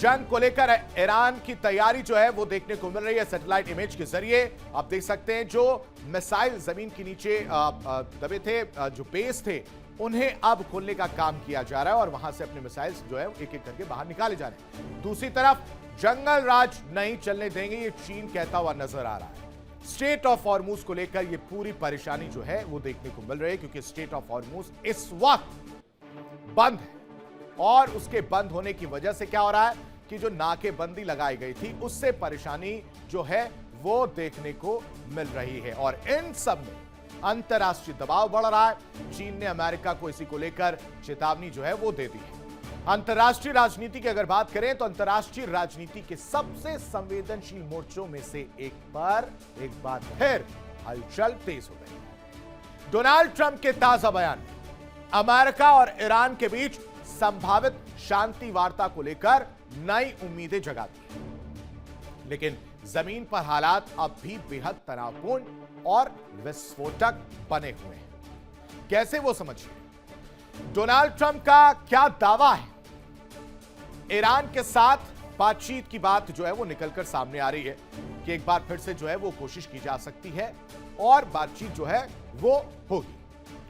जंग को लेकर ईरान की तैयारी जो है वो देखने को मिल रही है सैटेलाइट इमेज के जरिए। आप देख सकते हैं जो मिसाइल जमीन के नीचे दबे थे, जो बेस थे, उन्हें अब खोलने का काम किया जा रहा है और वहां से अपने मिसाइल्स जो है एक एक करके बाहर निकाले जा रहे हैं। दूसरी तरफ जंगल राज नहीं चलने देंगे, ये चीन कहता हुआ नजर आ रहा है। स्ट्रेट ऑफ हॉर्मुज को लेकर ये पूरी परेशानी जो है वो देखने को मिल रही है, क्योंकि स्ट्रेट ऑफ हॉर्मुज इस वक्त बंद है और उसके बंद होने की वजह से क्या हो रहा है कि जो नाकेबंदी लगाई गई थी उससे परेशानी जो है वो देखने को मिल रही है। और इन सब में अंतर्राष्ट्रीय दबाव बढ़ रहा है। चीन ने अमेरिका को इसी को लेकर चेतावनी जो है वो दे दी है। अंतर्राष्ट्रीय राजनीति की अगर बात करें तो अंतर्राष्ट्रीय राजनीति के सबसे संवेदनशील मोर्चों में से एक बार फिर हलचल तेज हो गई है। डोनाल्ड ट्रंप के ताजा बयान में अमेरिका और ईरान के बीच संभावित शांति वार्ता को लेकर नई उम्मीदें जगा दी, लेकिन जमीन पर हालात अब भी बेहद तनावपूर्ण और विस्फोटक बने हुए हैं। कैसे, वो समझिए। डोनाल्ड ट्रंप का क्या दावा है? ईरान के साथ बातचीत की बात जो है वो निकलकर सामने आ रही है कि एक बार फिर से जो है वो कोशिश की जा सकती है और बातचीत जो है वो होगी।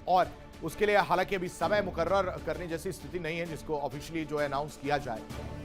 और उसके लिए हालांकि अभी समय मुकर्रर करने जैसी स्थिति नहीं है जिसको ऑफिशियली जो है अनाउंस किया जाए,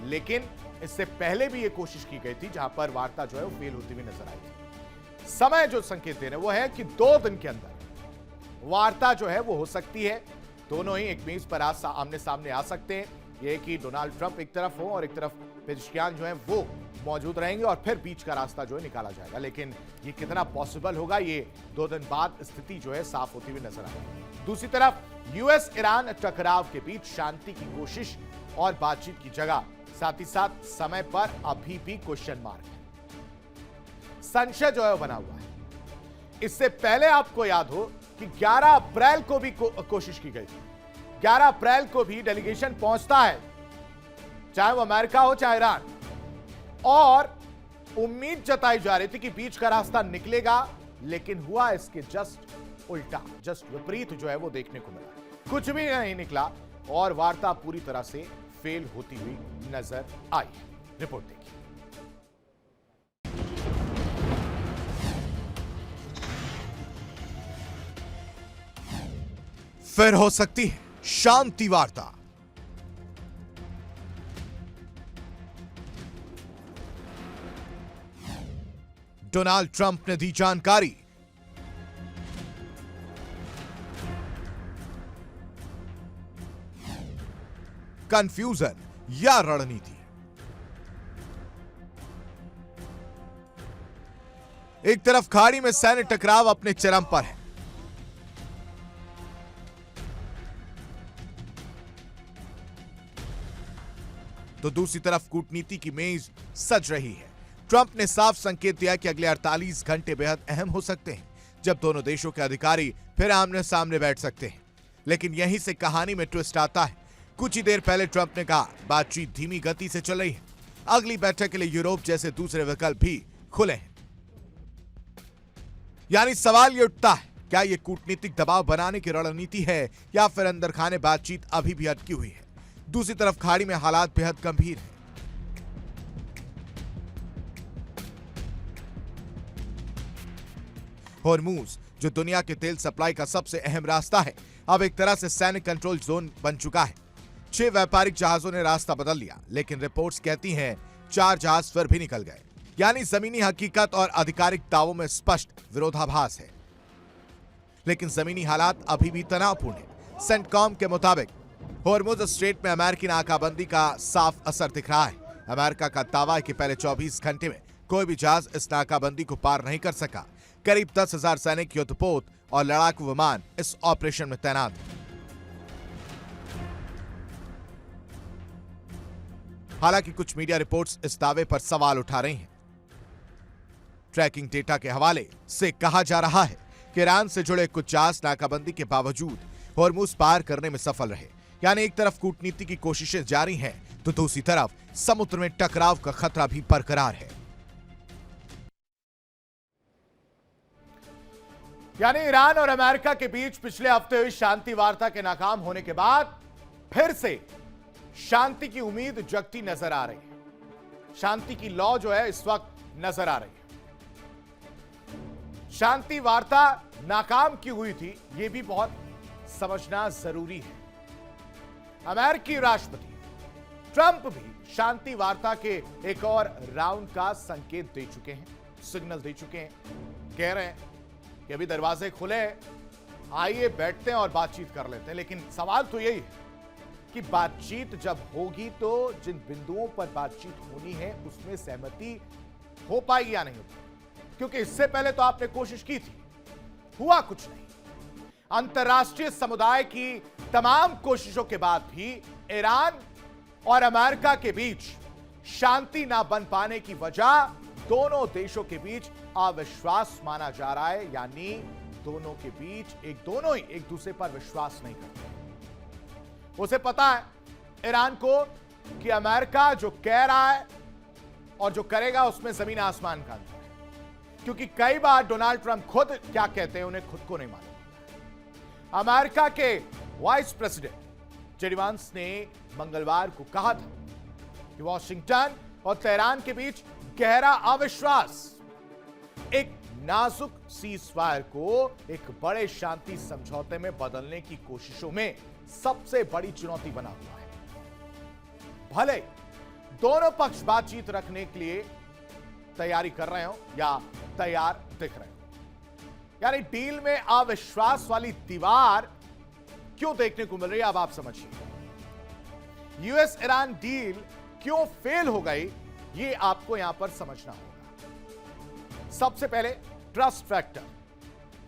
लेकिन इससे पहले भी ये कोशिश की गई थी जहां पर वार्ता जो है वो फेल होती हुई नजर आई थी। समय जो संकेत दे रहे हैं वो है कि 2 दिन के अंदर वार्ता जो है वो हो सकती है। दोनों ही एक मेज पर आमने सामने आ सकते हैं। यह कि डोनाल्ड ट्रंप एक तरफ हो और एक तरफ पेजिशकियान जो है वो मौजूद रहेंगे और फिर बीच का रास्ता जो है निकाला जाएगा। लेकिन ये कितना पॉसिबल होगा, ये 2 दिन बाद स्थिति जो है साफ होती हुई नजर आएगी। दूसरी तरफ यूएस ईरान टकराव के बीच शांति की कोशिश और बातचीत की जगह साथ ही साथ समय पर अभी भी क्वेश्चन मार्क है, संशय जो है बना हुआ है। इससे पहले आपको याद हो कि 11 अप्रैल को भी कोशिश की गई थी। 11 अप्रैल को भी डेलीगेशन पहुंचता है, चाहे वो अमेरिका हो चाहे ईरान, और उम्मीद जताई जा रही थी कि बीच का रास्ता निकलेगा, लेकिन हुआ इसके जस्ट उल्टा, जस्ट विपरीत जो है वो देखने को मिला। कुछ भी नहीं निकला और वार्ता पूरी तरह से फेल होती हुई नजर आई। रिपोर्ट देखिए। फिर हो सकती है शांति वार्ता। डोनाल्ड ट्रंप ने दी जानकारी। कंफ्यूजन या रणनीति? एक तरफ खाड़ी में सैन्य टकराव अपने चरम पर है, तो दूसरी तरफ कूटनीति की मेज सज रही है। ट्रंप ने साफ संकेत दिया कि अगले 48 घंटे बेहद अहम हो सकते हैं, जब दोनों देशों के अधिकारी फिर आमने सामने बैठ सकते हैं। लेकिन यहीं से कहानी में ट्विस्ट आता है। कुछ ही देर पहले ट्रंप ने कहा बातचीत धीमी गति से चल रही है, अगली बैठक के लिए यूरोप जैसे दूसरे विकल्प भी खुले हैं। यानी सवाल यह उठता है, क्या यह कूटनीतिक दबाव बनाने की रणनीति है या फिर अंदर खाने बातचीत अभी भी अटकी हुई है? दूसरी तरफ खाड़ी में हालात बेहद गंभीर हैं। हॉर्मुज, जो दुनिया के तेल सप्लाई का सबसे अहम रास्ता है, अब एक तरह से सैन्य कंट्रोल जोन बन चुका है। 6 व्यापारिक जहाजों ने रास्ता बदल लिया, लेकिन रिपोर्ट्स कहती हैं 4 जहाज फिर भी निकल गए। यानी जमीनी हकीकत और आधिकारिक दावों में स्पष्ट विरोधाभास है। लेकिन जमीनी हालात अभी भी तनावपूर्ण है। सेंटकॉम के मुताबिक हॉर्मुज स्ट्रेट में अमेरिकी नाकाबंदी का साफ असर दिख रहा है। अमेरिका का दावा है कि पहले 24 घंटे में कोई भी जहाज इस नाकाबंदी को पार नहीं कर सका। करीब 10,000 सैनिक, युद्धपोत और लड़ाकू विमान इस ऑपरेशन में तैनात हैं। हालांकि कुछ मीडिया रिपोर्ट्स इस दावे पर सवाल उठा रही हैं। ट्रैकिंग डेटा के हवाले से कहा जा रहा है कि ईरान से जुड़े कुछ जहाज नाकाबंदी के बावजूद हॉर्मुज पार करने में सफल रहे। यानी एक तरफ कूटनीति की कोशिशें जारी हैं, तो दूसरी तरफ समुद्र में टकराव का खतरा भी बरकरार है। यानी ईरान और अमेरिका के बीच पिछले हफ्ते हुई शांति वार्ता के नाकाम होने के बाद फिर से शांति की उम्मीद जगती नजर आ रही है। शांति की लौ जो है इस वक्त नजर आ रही है। शांति वार्ता नाकाम क्यों हुई थी, यह भी बहुत समझना जरूरी है। अमेरिकी राष्ट्रपति ट्रंप भी शांति वार्ता के एक और राउंड का संकेत दे चुके हैं, सिग्नल दे चुके हैं। कह रहे हैं कि अभी दरवाजे खुले हैं, आइए बैठते हैं और बातचीत कर लेते हैं। लेकिन सवाल तो यही है कि बातचीत जब होगी तो जिन बिंदुओं पर बातचीत होनी है उसमें सहमति हो पाएगी या नहीं हो पाएगी, क्योंकि इससे पहले तो आपने कोशिश की थी, हुआ कुछ नहीं। अंतर्राष्ट्रीय समुदाय की तमाम कोशिशों के बाद भी ईरान और अमेरिका के बीच शांति ना बन पाने की वजह दोनों देशों के बीच अविश्वास माना जा रहा है, यानी दोनों के बीच दोनों ही एक दूसरे पर विश्वास नहीं करते। उसे पता है ईरान को कि अमेरिका जो कह रहा है और जो करेगा उसमें जमीन आसमान का अंतर है, क्योंकि कई बार डोनाल्ड ट्रंप खुद क्या कहते हैं उन्हें खुद को नहीं मालूम। अमेरिका के वाइस प्रेसिडेंट जेडी वांस ने मंगलवार को कहा था कि वॉशिंगटन और तेहरान के बीच गहरा अविश्वास एक नाजुक सीजफायर को एक बड़े शांति समझौते में बदलने की कोशिशों में सबसे बड़ी चुनौती बना हुआ है। भले दोनों पक्ष बातचीत रखने के लिए तैयारी कर रहे हो या तैयार दिख रहे हो, यानी डील में अविश्वास वाली दीवार क्यों देखने को मिल रही है, अब आप समझिए। यूएस ईरान डील क्यों फेल हो गई, ये आपको यहां पर समझना होगा। सबसे पहले ट्रस्ट फैक्टर,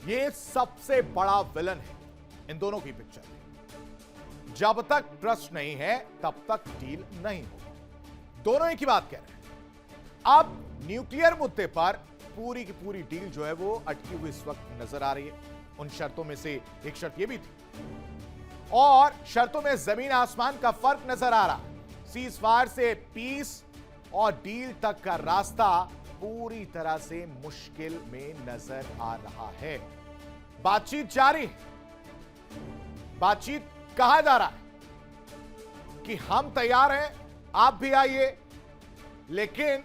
ये सबसे बड़ा विलन है इन दोनों की पिक्चर में। जब तक ट्रस्ट नहीं है तब तक डील नहीं होगी। दोनों एक ही बात कह रहे हैं। अब न्यूक्लियर मुद्दे पर पूरी की पूरी डील जो है वो अटकी हुई इस वक्त नजर आ रही है। उन शर्तों में से एक शर्त यह भी थी, और शर्तों में जमीन आसमान का फर्क नजर आ रहा। सीज फायर से पीस और डील तक का रास्ता पूरी तरह से मुश्किल में नजर आ रहा है। बातचीत जारी है, बातचीत कहा जा रहा है कि हम तैयार हैं, आप भी आइए, लेकिन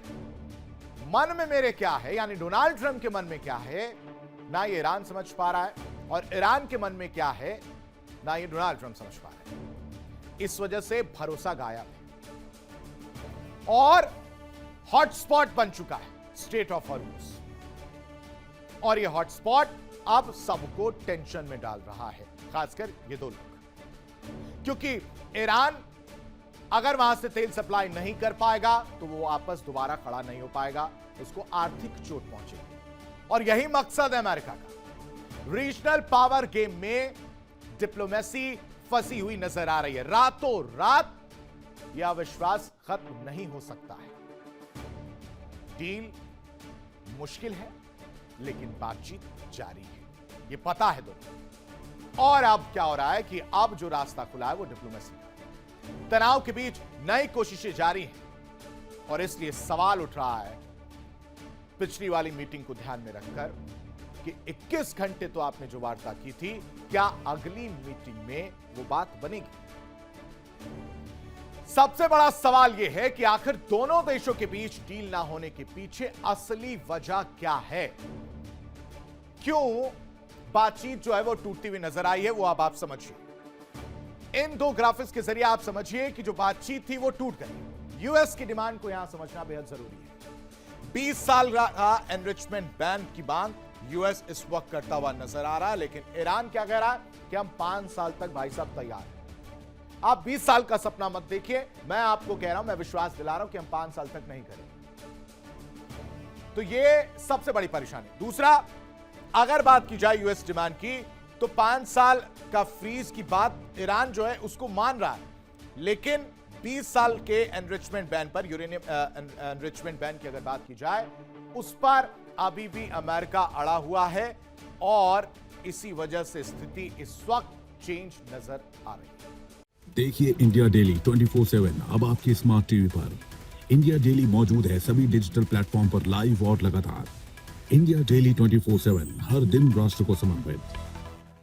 मन में मेरे क्या है, यानी डोनाल्ड ट्रंप के मन में क्या है, ना ये ईरान समझ पा रहा है, और ईरान के मन में क्या है, ना ये डोनाल्ड ट्रंप समझ पा रहे हैं। इस वजह से भरोसा गायब है और हॉटस्पॉट बन चुका है स्ट्रेट ऑफ हॉर्मुज, और ये हॉटस्पॉट अब सबको टेंशन में डाल रहा है, खासकर ये दो लोग, क्योंकि ईरान अगर वहां से तेल सप्लाई नहीं कर पाएगा तो वो वापस दोबारा खड़ा नहीं हो पाएगा, उसको आर्थिक चोट पहुंचेगी। और यही मकसद है अमेरिका का। रीजनल पावर गेम में डिप्लोमेसी फंसी हुई नजर आ रही है। रातों रात यह अविश्वास खत्म नहीं हो सकता है। डील मुश्किल है लेकिन बातचीत जारी है, यह पता है दोनों। और अब क्या हो रहा है कि अब जो रास्ता खुला है वो डिप्लोमेसी का। तनाव के बीच नई कोशिशें जारी हैं, और इसलिए सवाल उठ रहा है पिछली वाली मीटिंग को ध्यान में रखकर कि 21 घंटे तो आपने जो वार्ता की थी, क्या अगली मीटिंग में वो बात बनेगी? सबसे बड़ा सवाल यह है कि आखिर दोनों देशों के बीच डील ना होने के पीछे असली वजह क्या है? क्यों बातचीत जो है वो टूटती हुई नजर आई है, वो अब आप समझिए। इन दो ग्राफिक्स के जरिए आप समझिए कि जो बातचीत थी वो टूट गई। यूएस की डिमांड को यहां समझना बेहद जरूरी है। 20 साल का एनरिचमेंट बैन की मांग यूएस इस वक्त करता हुआ नजर आ रहा है, लेकिन ईरान क्या कह रहा है कि हम 5 साल तक भाई साहब तैयार हैं। आप 20 साल का सपना मत देखिए, मैं आपको कह रहा हूं, मैं विश्वास दिला रहा हूं कि हम 5 साल तक नहीं करेंगे। तो ये सबसे बड़ी परेशानी। दूसरा, अगर बात की जाए यूएस डिमांड की, तो 5 साल का फ्रीज की बात ईरान जो है उसको मान रहा है, लेकिन 20 साल के एनरिचमेंट बैन पर, यूरेनियम एनरिचमेंट बैन की अगर बात की जाए, उस पर अभी भी अमेरिका अड़ा हुआ है, और इसी वजह से स्थिति इस वक्त चेंज नजर आ रही है। देखिए इंडिया डेली 24/7 अब आपके स्मार्ट टीवी पर। इंडिया डेली मौजूद है सभी डिजिटल प्लेटफॉर्म पर लाइव और लगातार। इंडिया डेली 24/7 हर दिन राष्ट्र को समर्पित।